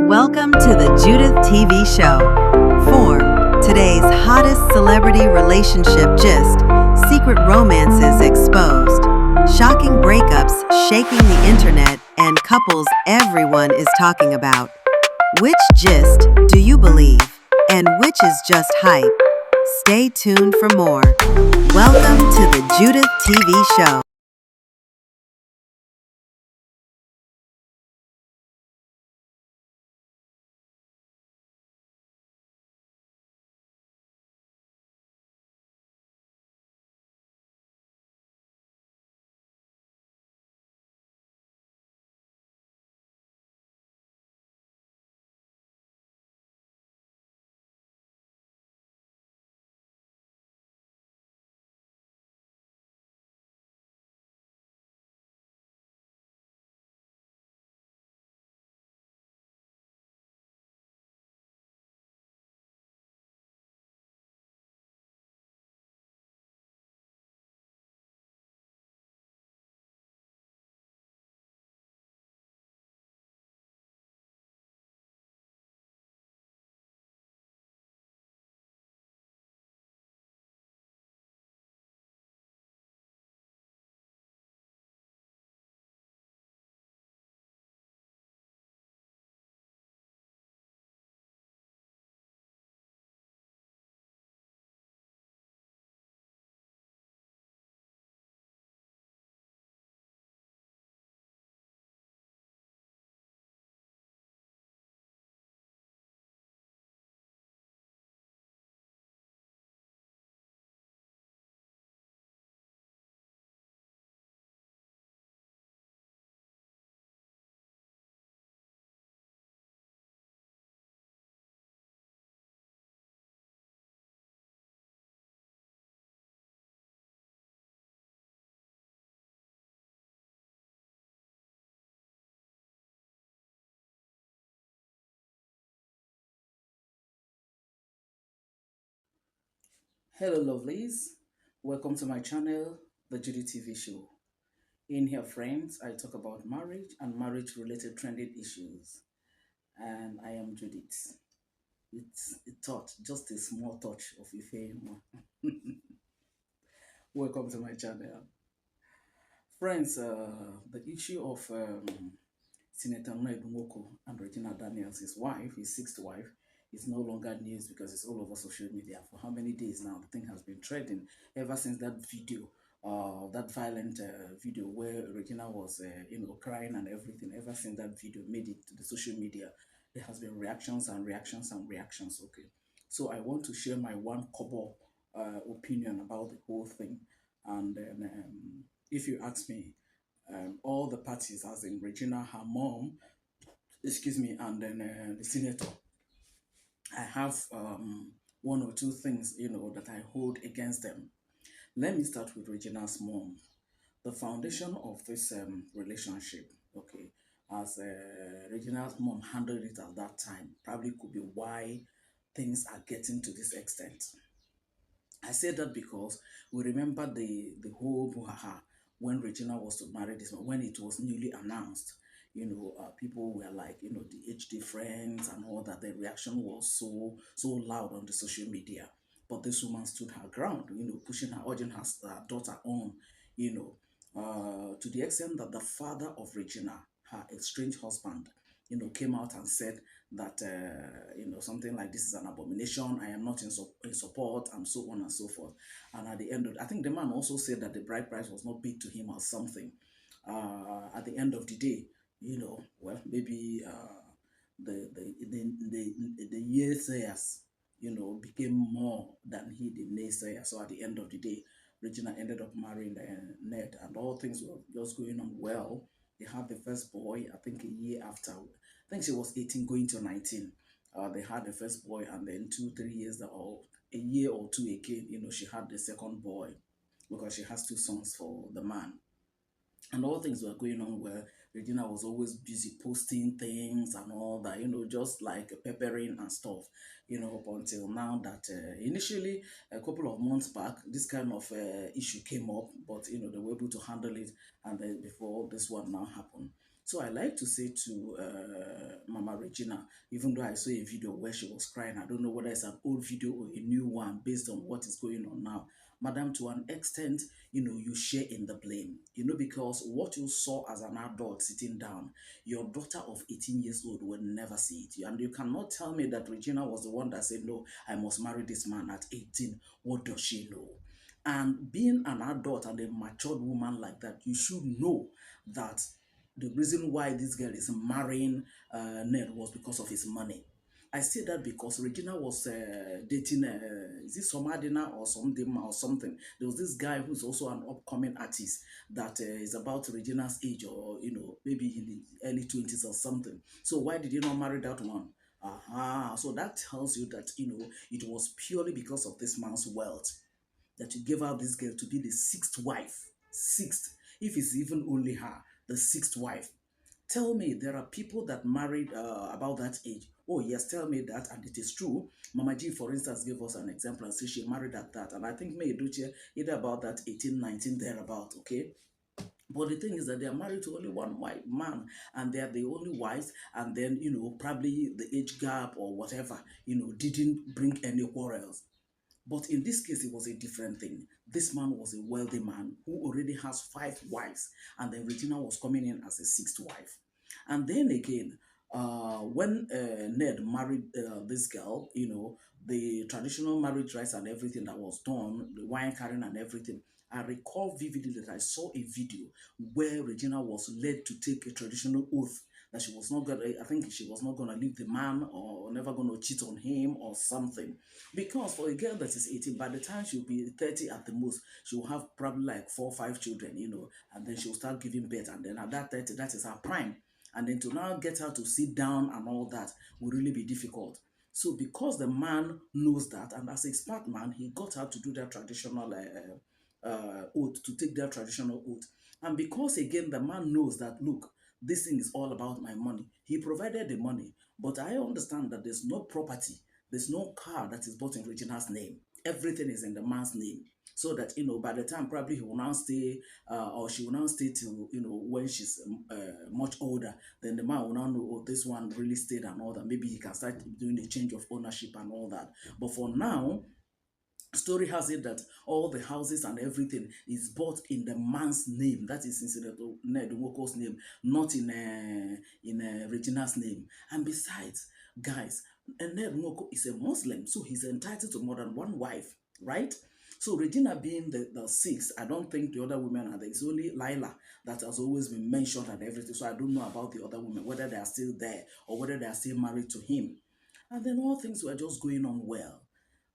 Welcome to the Judith TV show. Form today's hottest celebrity relationship gist, secret romances exposed, shocking breakups shaking the internet, and couples everyone is talking about. Which gist do you believe? And which is just hype? Stay tuned for more. Welcome to the Judith TV show. Hello, lovelies. Welcome to my channel, the Judy TV Show. In here, friends, I talk about marriage and marriage related trending issues. And I am Judith. It's a touch, just a small touch of Ife. Welcome to my channel. Friends, the issue of Senator Ned Nwoko and Regina Daniels, his wife, his sixth wife, is no longer news because it's all over social media. For how many days now? The thing has been trending ever since that video, that violent video where Regina was, crying and everything. Ever since that video made it to the social media, there has been reactions and reactions and reactions. Okay, so I want to share my one kobo opinion about the whole thing, and then if you ask me, all the parties, as in Regina, her mom, excuse me, and then the senator, I have one or two things, that I hold against them. Let me start with Regina's mom. The foundation of this relationship, okay, as Regina's mom handled it at that time, probably could be why things are getting to this extent. I say that because we remember the whole brouhaha when Regina was to marry this man, when it was newly announced. People were like, the age difference and all that. The reaction was so loud on the social media. But this woman stood her ground, pushing her, urging her daughter on, you to the extent that the father of Regina, her estranged husband, came out and said that something like this is an abomination. I am not in support, and so on and so forth. And at the end of, I think the man also said that the bride price was not paid to him or something. At the end of the day, well, maybe the naysayers, became more than he the naysayer. So at the end of the day, Regina ended up marrying Ned, and all things were just going on well. They had the first boy, I think a year after. I think she was 18 going to 19. They had the first boy, and then 2, 3 years or a year or two again, she had the second boy because she has two sons for the man. And all things were going on well. Regina was always busy posting things and all that, just like peppering and stuff, up until now that initially a couple of months back, this kind of issue came up, but they were able to handle it, and then before this one now happened. So I like to say to Mama Regina, even though I saw a video where she was crying, I don't know whether it's an old video or a new one based on what is going on now. Madam, to an extent, you share in the blame, because what you saw as an adult sitting down, your daughter of 18 years old will never see it. And you cannot tell me that Regina was the one that said, no, I must marry this man at 18. What does she know? And being an adult and a matured woman like that, you should know that the reason why this girl is marrying Ned was because of his money. I say that because Regina was dating, is it Somadina or something or something? There was this guy who's also an upcoming artist that is about Regina's age, or maybe in the early 20s or something. So why did he not marry that one? So that tells you that it was purely because of this man's wealth that you gave out this girl to be the sixth wife. Sixth, if it's even only her, the sixth wife. Tell me, there are people that married about that age. Oh, yes, tell me that, and it is true. Mama G, for instance, gave us an example and said she married at that. And I think May Duche, either about that 18, 19, thereabout, okay? But the thing is that they are married to only one white man, and they are the only wives, and then, probably the age gap or whatever, didn't bring any quarrels. But in this case, it was a different thing. This man was a wealthy man who already has five wives, and then Regina was coming in as a sixth wife. And then again, when Ned married this girl, the traditional marriage rites and everything that was done, the wine carrying and everything, I recall vividly that I saw a video where Regina was led to take a traditional oath that she was not gonna, I think she was not gonna leave the man or never gonna cheat on him or something. Because for a girl that is 18, by the time she'll be 30 at the most, she'll have probably like 4 or 5 children, and then she'll start giving birth. And then at that 30, that is her prime. And then to now get her to sit down and all that will really be difficult. So because the man knows that, and as a smart man, he got her to do that traditional oath, to take that traditional oath. And because again, the man knows that, look, this thing is all about my money. He provided the money, but I understand that there's no property, there's no car that is bought in Regina's name. Everything is in the man's name. So that, by the time probably he will now stay, or she will now stay till, when she's much older, then the man will now know, oh, this one really stayed and all that. Maybe he can start doing a change of ownership and all that. But for now, story has it that all the houses and everything is bought in the man's name. That is in Ned Nwoko's name, not in Regina's name. And besides, guys, Ned Nwoko is a Muslim, so he's entitled to more than one wife, right? So Regina being the sixth, I don't think the other women are there. It's only Lila that has always been mentioned and everything. So I don't know about the other women, whether they are still there or whether they are still married to him. And then all things were just going on well.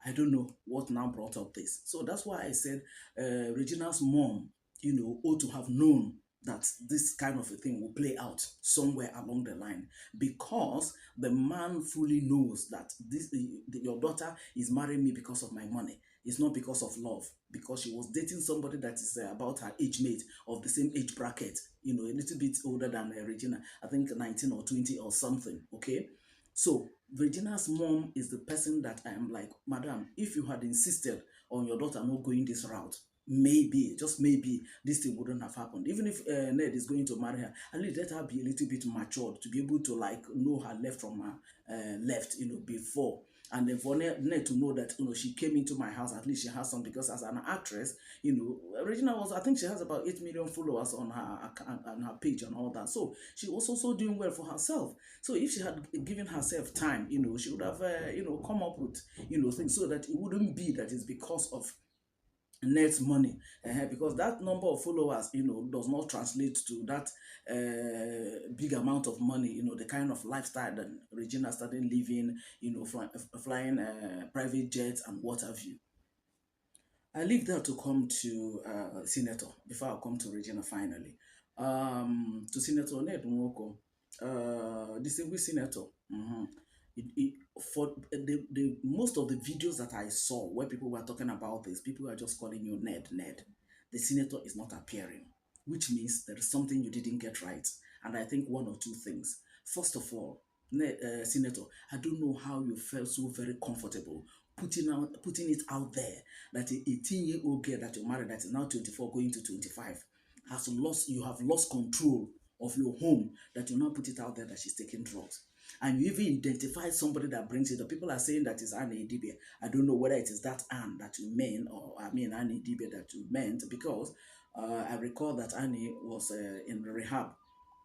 I don't know what now brought up this. So that's why I said Regina's mom, ought to have known that this kind of a thing will play out somewhere along the line, because the man fully knows that your daughter is marrying me because of my money. It's not because of love, because she was dating somebody that is about her age mate, of the same age bracket, a little bit older than Regina, I think 19 or 20 or something, okay? So Regina's mom is the person that I am like, Madam, if you had insisted on your daughter not going this route, maybe, just maybe, this thing wouldn't have happened. Even if Ned is going to marry her, at least let her be a little bit matured to be able to like know her left from her left, before. And then for Ned to know that, she came into my house, at least she has some, because as an actress, Regina was, I think she has about 8 million followers on her account, on her page and all that. So she was also doing well for herself. So if she had given herself time, she would have, come up with, things, so that it wouldn't be that it's because of Ned's money, because that number of followers, does not translate to that big amount of money, the kind of lifestyle that Regina started living, flying private jets and what have you. I leave that to come to Senator before I come to Regina finally. To Senator Ned Nwoko, distinguished Senator. For the most of the videos that I saw where people were talking about this, people are just calling you Ned, Ned. The senator is not appearing, which means there is something you didn't get right. And I think one or two things. First of all, Senator, I don't know how you felt so very comfortable putting it out there that a 18-year-old girl that you married that is now 24 going to 25 has lost, you have lost control of your home that you now put it out there that she's taking drugs. And you even identify somebody that brings it up. People are saying that it's Anne Edibia. I don't know whether it is that Anne that you meant, or I mean Anne Edibia that you meant, because I recall that Annie was in rehab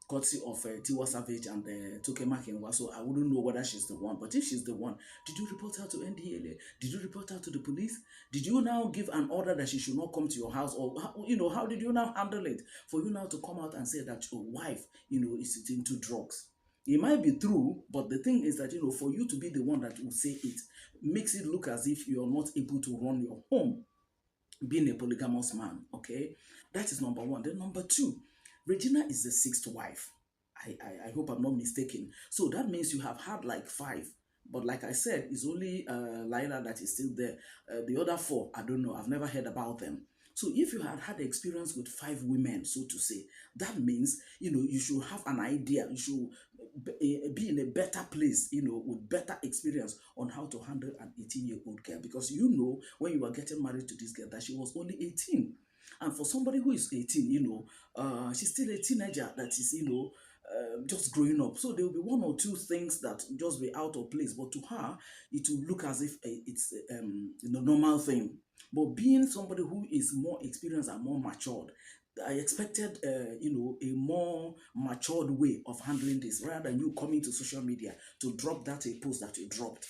courtesy of Tiwa Savage and Toke Makinwa. So I wouldn't know whether she's the one. But if she's the one, did you report her to NDLA? Did you report her to the police? Did you now give an order that she should not come to your house? Or, how did you now handle it for you now to come out and say that your wife, is into drugs? It might be true, but the thing is that, for you to be the one that will say it, makes it look as if you're not able to run your home being a polygamous man, okay? That is number one. Then number two, Regina is the sixth wife. I hope I'm not mistaken. So that means you have had like five. But like I said, it's only Laila that is still there. The other four, I don't know. I've never heard about them. So if you had had experience with five women, so to say, that means, you should have an idea. You should be in a better place, with better experience on how to handle an 18-year-old girl. Because when you were getting married to this girl, that she was only 18. And for somebody who is 18, she's still a teenager that is, just growing up. So there will be one or two things that just be out of place. But to her, it will look as if it's the normal thing. But being somebody who is more experienced and more matured, I expected, a more matured way of handling this rather than you coming to social media to drop that a post that you dropped.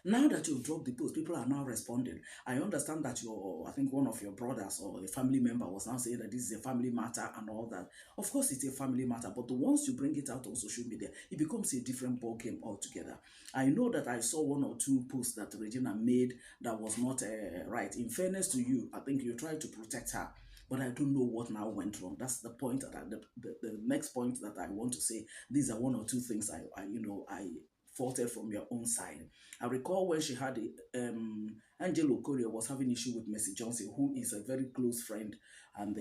Now that you've dropped the post, people are now responding. I understand that I think one of your brothers or a family member was now saying that this is a family matter and all that. Of course, it's a family matter, but once you bring it out on social media, it becomes a different ballgame altogether. I know that I saw one or two posts that Regina made that was not right. In fairness to you, I think you tried to protect her. But I don't know what now went wrong. That's the point that the next point that I want to say. These are one or two things I faulted from your own side. I recall when she had Angelo Korea was having issue with Mercy Johnson, who is a very close friend and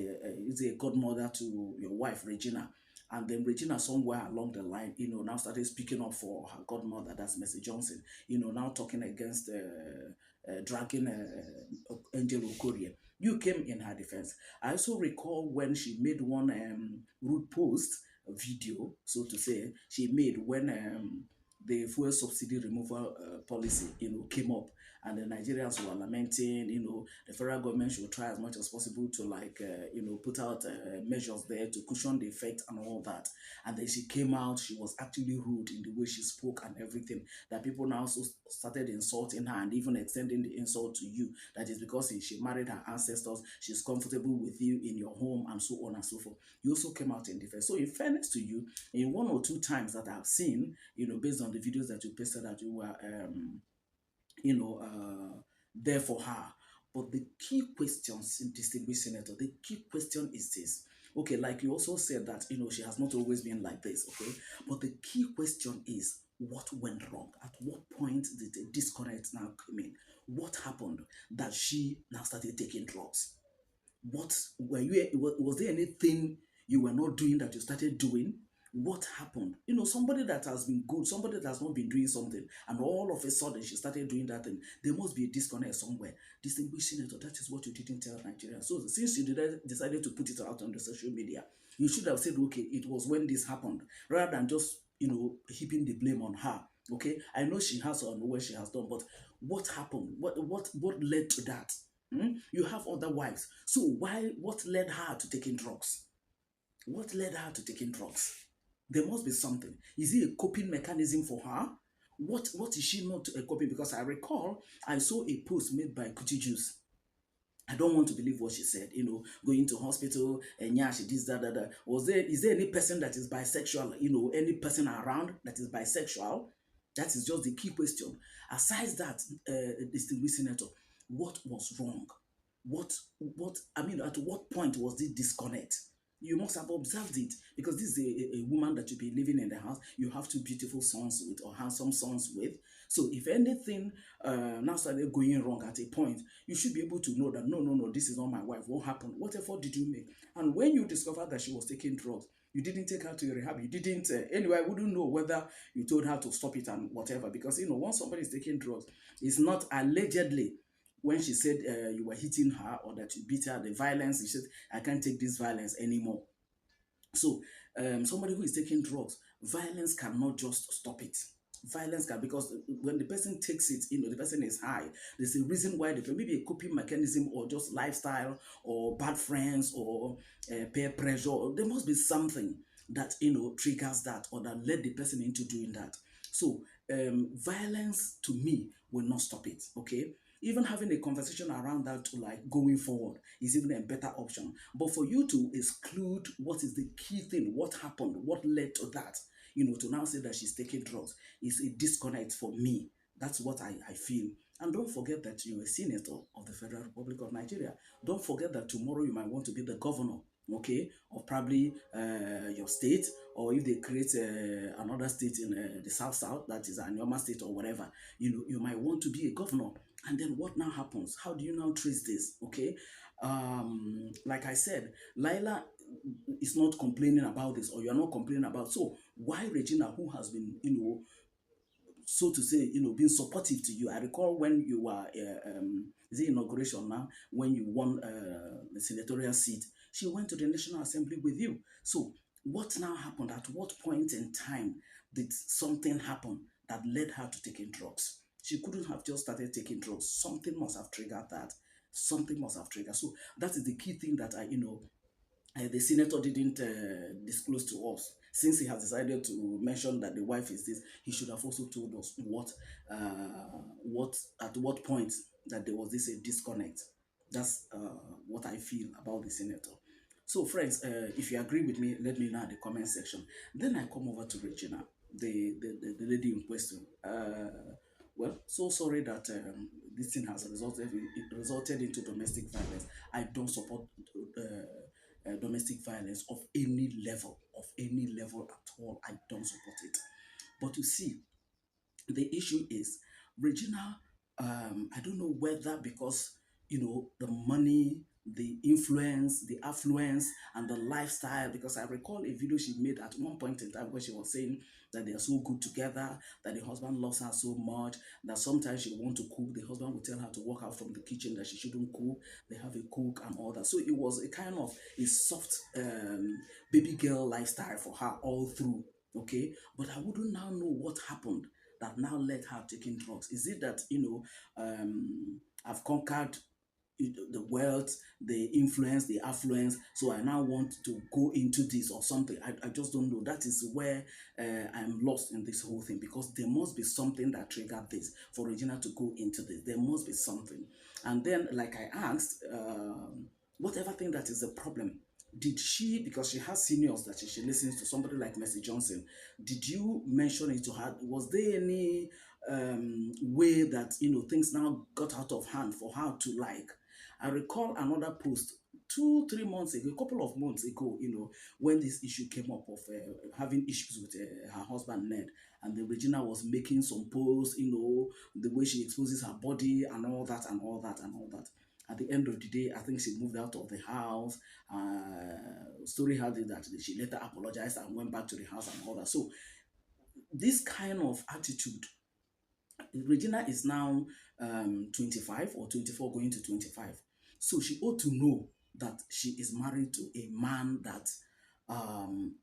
is a godmother to your wife, Regina. And then Regina, somewhere along the line, now started speaking up for her godmother, that's Mercy Johnson, now talking against dragging Angelo Korea. You came in her defense. I also recall when she made one rude post, video, so to say, she made when the fuel subsidy removal policy, came up, and the Nigerians were lamenting, the federal government should try as much as possible to put out measures there to cushion the effect and all that. And then she came out, she was actually rude in the way she spoke and everything, that people now also started insulting her and even extending the insult to you. That is because she married her ancestors, she's comfortable with you in your home and so on and so forth. You also came out in defense. So in fairness to you, in one or two times that I've seen, based on the videos that you posted, that you were, there for her. But the key questions, distinguished senator, the key question is this. Okay, like you also said that, she has not always been like this, okay? But the key question is, what went wrong? At what point did the disconnect now come in? What happened that she now started taking drugs? Was there anything you were not doing that you started doing? What happened? Somebody that has been good, somebody that has not been doing something, and all of a sudden she started doing that thing. There must be a disconnect somewhere. Distinguished senator, that is what you didn't tell Nigerians. So since you decided to put it out on the social media, you should have said, okay, it was when this happened, rather than just heaping the blame on her. Okay, I know she has on what she has done, but what happened? What led to that? You have other wives, so what led her to taking drugs? What led her to taking drugs? There must be something. Is it a coping mechanism for her? What is she not coping? Because I recall I saw a post made by Kuti Juice. I don't want to believe what she said, going to hospital, and yeah, she did that. Is there any person that is bisexual, any person around that is bisexual? That is just the key question. Aside that, distinguished senator, what was wrong? At what point was this disconnect? You must have observed it, because this is a woman that you'll be living in the house. You have two beautiful sons with, or handsome sons with. So if anything now started going wrong at a point, you should be able to know that, no, this is not my wife. What happened? What effort did you make? And when you discovered that she was taking drugs, you didn't take her to rehab. You didn't, anyway, I wouldn't know whether you told her to stop it and whatever. Because, once somebody is taking drugs, it's not allegedly. When she said you were hitting her or that you beat her, the violence, she said, I can't take this violence anymore. So somebody who is taking drugs, violence cannot just stop it. Violence can, because when the person takes it, the person is high. There's a reason why they maybe a coping mechanism or just lifestyle or bad friends or peer pressure. There must be something that triggers that or that led the person into doing that. So violence to me will not stop it. Okay, even having a conversation around that to like going forward is even a better option. But for you to exclude what is the key thing, what happened, what led to that, to now say that she's taking drugs is a disconnect for me. That's what I feel. And don't forget that you're a senator of the Federal Republic of Nigeria. Don't forget that tomorrow you might want to be the governor, okay, of probably your state, or if they create another state in the south, that is Anyoma state or whatever, you might want to be a governor. And then what now happens? How do you now trace this? Okay, like I said, Laila is not complaining about this, or you're not complaining about. So why Regina, who has been, so to say, being supportive to you? I recall when you were, is it inauguration now, when you won the senatorial seat, she went to the National Assembly with you. So what now happened? At what point in time did something happen that led her to taking drugs? She couldn't have just started taking drugs. Something must have triggered that. Something must have triggered. So that is the key thing that the senator didn't disclose to us. Since he has decided to mention that the wife is this, he should have also told us what at what point that there was this a disconnect. That's what I feel about the senator. So, friends, if you agree with me, let me know in the comment section. Then I come over to Regina, the lady in question. Well, so sorry that this thing has resulted into domestic violence. I don't support domestic violence of any level at all. I don't support it. But you see, the issue is Regina. I don't know whether because the money, the influence, the affluence, and the lifestyle. Because I recall a video she made at one point in time where she was saying that they are so good together, that the husband loves her so much, that sometimes she want to cook, the husband will tell her to walk out from the kitchen, that she shouldn't cook. They have a cook and all that. So it was a kind of a soft baby girl lifestyle for her all through. Okay, but I wouldn't now know what happened that now led her taking drugs. Is it that I've conquered the wealth, the influence, the affluence, so I now want to go into this or something? I just don't know. That is where I'm lost in this whole thing, because there must be something that triggered this for Regina to go into this. There must be something. And then, like I asked, whatever thing that is the problem, did she, because she has seniors that she listens to, somebody like Mercy Johnson, did you mention it to her? Was there any way that things now got out of hand for her to like? I recall another post 2 3 months ago, a couple of months ago, when this issue came up of having issues with her husband Ned, and the Regina was making some posts, the way she exposes her body and all that and all that and all that. At the end of the day, I think she moved out of the house. Story had it that she later apologized and went back to the house and all that. So this kind of attitude, Regina is now 25 or 24, going to 25. So she ought to know that she is married to a man that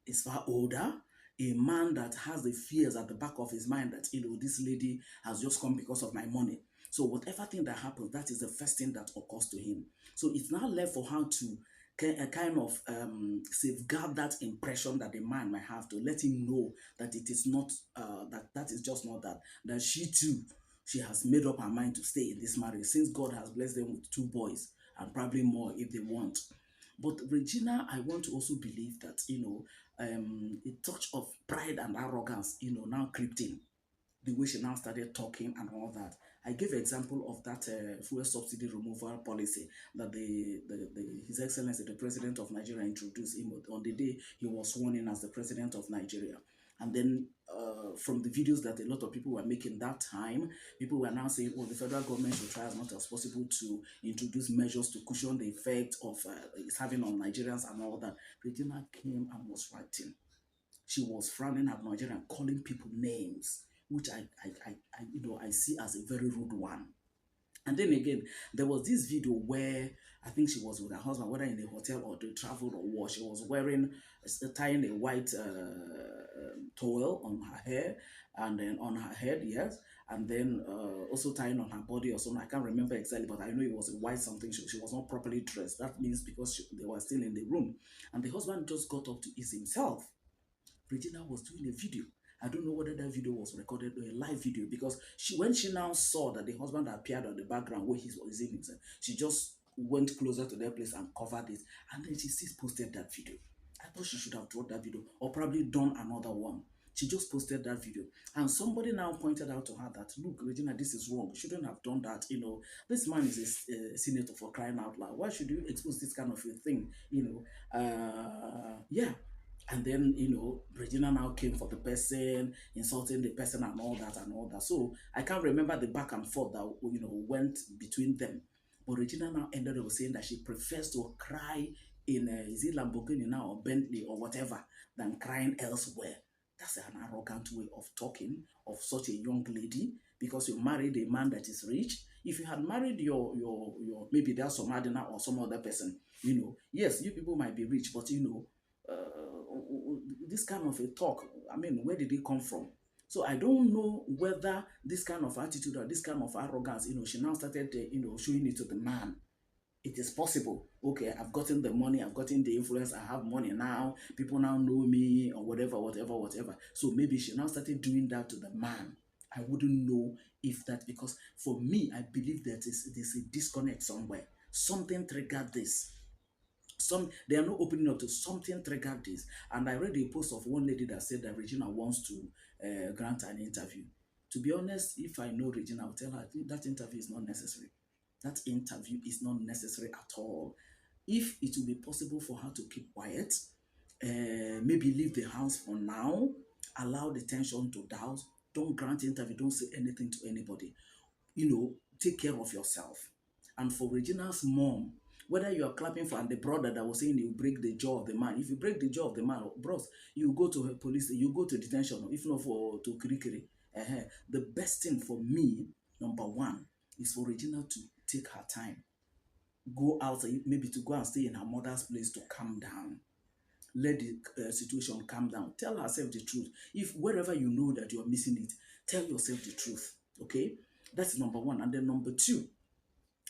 is far older, a man that has the fears at the back of his mind that, this lady has just come because of my money. So whatever thing that happens, that is the first thing that occurs to him. So it's now left for her to kind of safeguard that impression that the man might have, to let him know that it is not that is just not that she too, she has made up her mind to stay in this marriage, since God has blessed them with 2 boys and probably more if they want. But Regina, I want to also believe that a touch of pride and arrogance now crept in, the way she now started talking and all that. I gave an example of that fuel subsidy removal policy that His Excellency, the President of Nigeria, introduced on the day he was sworn in as the President of Nigeria. And then from the videos that a lot of people were making that time, people were now saying, oh, the federal government should try as much as possible to introduce measures to cushion the effect of it's having on Nigerians and all that. Regina came and was writing. She was frowning at Nigeria and calling people names, which I see as a very rude one. And then again, there was this video where I think she was with her husband, whether in a hotel or they traveled or what. She was wearing, tying a white towel on her hair and then on her head, yes, and then also tying on her body or something. I can't remember exactly, but I know it was a white something. She was not properly dressed. That means because they were still in the room. And the husband just got up to ease himself. Regina was doing a video. I don't know whether that video was recorded or a live video because when she now saw that the husband appeared on the background where he was in himself, she just went closer to that place and covered it. And then she still posted that video. I thought she should have dropped that video or probably done another one. She just posted that video. And somebody now pointed out to her that, look, Regina, this is wrong. You shouldn't have done that. This man is a senator for crying out loud. Why should you expose this kind of a thing? Yeah. And then, Regina now came for the person, insulting the person and all that and all that. So I can't remember the back and forth that, went between them. But Regina now ended up saying that she prefers to cry in, is it Lamborghini now or Bentley or whatever, than crying elsewhere. That's an arrogant way of talking of such a young lady because you married a man that is rich. If you had married your maybe there's some Adina or some other person, yes, you people might be rich, but this kind of a talk, I mean, where did it come from? So I don't know whether this kind of attitude or this kind of arrogance, she now started, showing it to the man. It is possible. Okay, I've gotten the money, I've gotten the influence, I have money now, people now know me or whatever, whatever, whatever. So maybe she now started doing that to the man. I wouldn't know if that, because for me, I believe that there's a disconnect somewhere. Something triggered this. They are not opening up to something triggered this. And I read a post of one lady that said that Regina wants to grant an interview. To be honest, if I know Regina, I'll tell her that interview is not necessary. That interview is not necessary at all. If it will be possible for her to keep quiet, maybe leave the house for now, allow the tension to down, don't grant interview, don't say anything to anybody. Take care of yourself. And for Regina's mom, whether you are clapping for and the brother that was saying you break the jaw of the man, if you break the jaw of the man, bros, you go to police, you go to detention, if not to Kirikiri. The best thing for me, number one, is for Regina to take her time, go out, maybe to go and stay in her mother's place to calm down. Let the situation calm down. Tell herself the truth. If wherever you know that you're missing it, tell yourself the truth. Okay, that's number one. And then number two,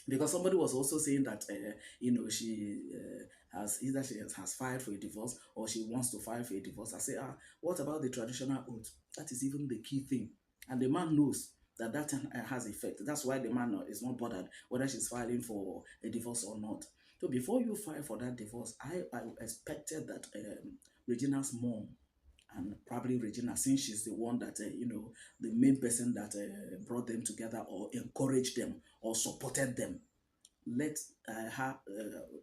because somebody was also saying that she has either she has filed for a divorce or she wants to file for a divorce. I say, what about the traditional oath? That is even the key thing, and the man knows that has effect. That's why the man is not bothered whether she's filing for a divorce or not. So before you file for that divorce, I expected that Regina's mom, and probably Regina, since she's the one that, the main person that brought them together or encouraged them or supported them, let her,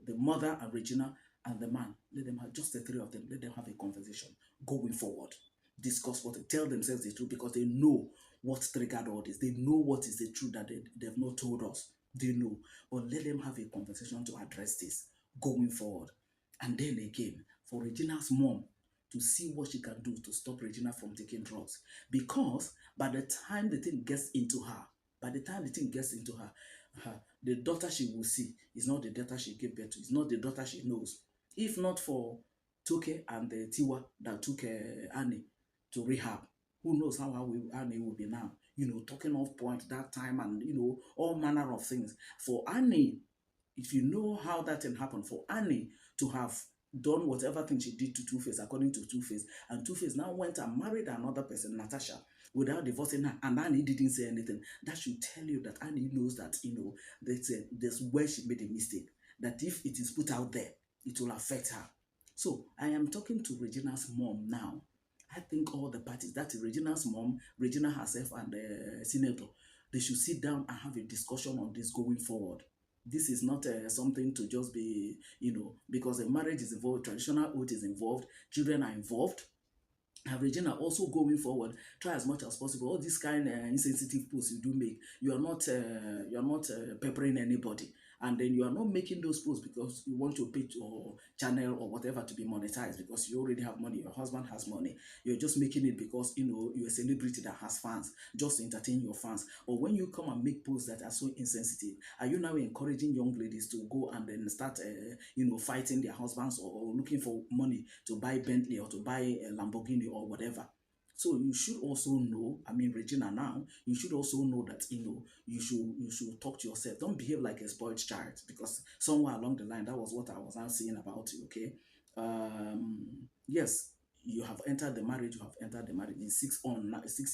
the mother and Regina and the man, let them have, just the three of them, let them have a conversation going forward. Discuss tell themselves the truth, because they know what triggered all this. They know what is the truth that they've not told us. They know. But let them have a conversation to address this going forward. And then again, for Regina's mom to see what she can do to stop Regina from taking drugs. Because by the time the thing gets into her, the daughter she will see is not the daughter she gave birth to. It's not the daughter she knows. If not for Toke and Tiwa that took Annie to rehab, who knows how Annie will be now? Talking off point that time and, all manner of things. For Annie, if you know how that thing happened, for Annie to have done whatever thing she did to Two-Face, according to Two-Face, and Two-Face now went and married another person, Natasha, without divorcing her, and Annie didn't say anything, that should tell you that Annie knows that, there's where she made a mistake, that if it is put out there, it will affect her. So I am talking to Regina's mom now. I think all the parties, that's Regina's mom, Regina herself, and the senator, they should sit down and have a discussion on this going forward. This is not something to just be, because a marriage is involved, traditional oath is involved, children are involved. And Regina, also going forward, try as much as possible. All these kind of insensitive posts you do make, you are not peppering anybody. And then you are not making those posts because you want your page or channel or whatever to be monetized because you already have money, your husband has money. You're just making it because you're a celebrity that has fans, just to entertain your fans. Or when you come and make posts that are so insensitive, are you now encouraging young ladies to go and then start fighting their husbands, or looking for money to buy Bentley or to buy a Lamborghini or whatever? So you should also know, I mean, Regina, now you should also know that you should talk to yourself. Don't behave like a spoiled child, because somewhere along the line that was what I was now saying about you. Okay, yes, you have entered the marriage. You have entered the marriage in 6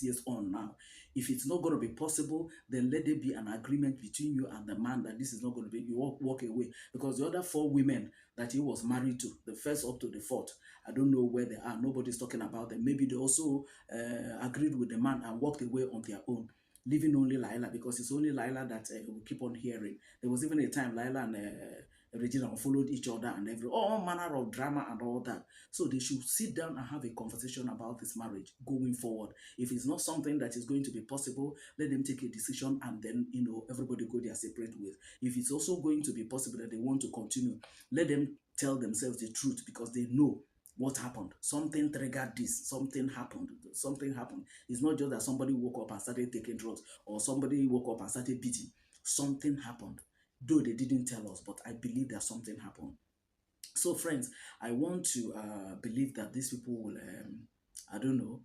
years on now. If it's not going to be possible, then let there be an agreement between you and the man that this is not going to be. You walk away, because the other four women that he was married to, the first up to the fourth, I don't know where they are. Nobody's talking about them. Maybe they also agreed with the man and walked away on their own, leaving only Lila, because it's only Lila that we keep on hearing. There was even a time Lila and Regina followed each other and all manner of drama and all that. So they should sit down and have a conversation about this marriage going forward. If it's not something that is going to be possible, let them take a decision, and then everybody go their separate ways. If it's also going to be possible that they want to continue, let them tell themselves the truth, because they know what happened. Something triggered this. Something happened. Something happened. It's not just that somebody woke up and started taking drugs, or somebody woke up and started beating. Something happened. Though they didn't tell us, but I believe that something happened. So, friends, I want to believe that these people will, I don't know,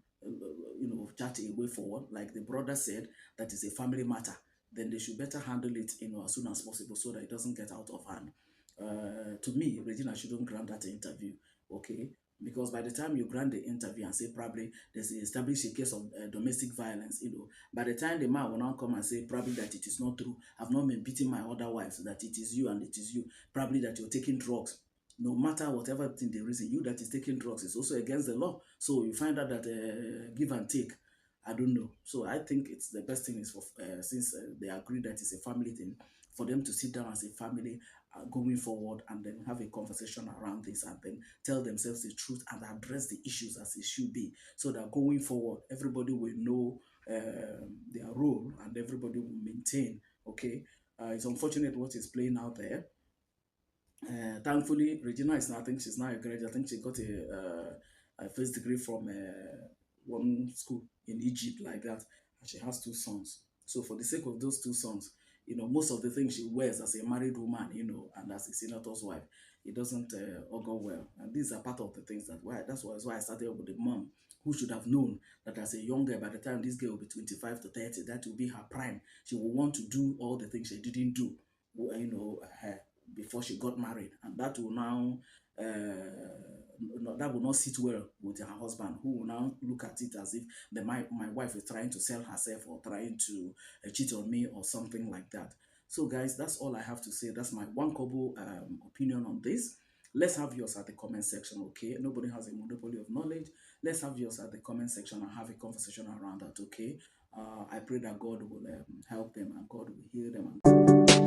chat a way forward. Like the brother said, that is a family matter. Then they should better handle it, as soon as possible, so that it doesn't get out of hand. To me, Regina shouldn't grant that interview, okay? Because by the time you grant the interview and say probably there's established a case of domestic violence, by the time the man will now come and say probably that it is not true, I've not been beating my other wives, that it is you and it is you, probably that you're taking drugs, no matter whatever thing the reason, you that is taking drugs is also against the law. So you find out that give and take, I don't know. So I think it's the best thing is for since they agree that it's a family thing, for them to sit down as a family going forward, and then have a conversation around this, and then tell themselves the truth and address the issues as it should be, so that going forward everybody will know their role, and everybody will maintain. Okay, it's unfortunate what is playing out there. Thankfully, Regina is now, I think she's now a graduate. I think she got a first degree from one school in Egypt, like that. And she has two sons. So, for the sake of those two sons, most of the things she wears as a married woman, and as a senator's wife, it doesn't augur well. And these are part of the things that's why I started with the mom, who should have known that as a young girl, by the time this girl will be 25 to 30, that will be her prime. She will want to do all the things she didn't do, before she got married, and that will now that will not sit well with her husband, who will now look at it as if my wife is trying to sell herself, or trying to cheat on me, or something like that. So, guys, that's all I have to say. That's my one kobo opinion on this. Let's have yours at the comment section, okay? Nobody has a monopoly of knowledge. Let's have yours at the comment section and have a conversation around that, okay? I pray that God will help them, and God will heal them.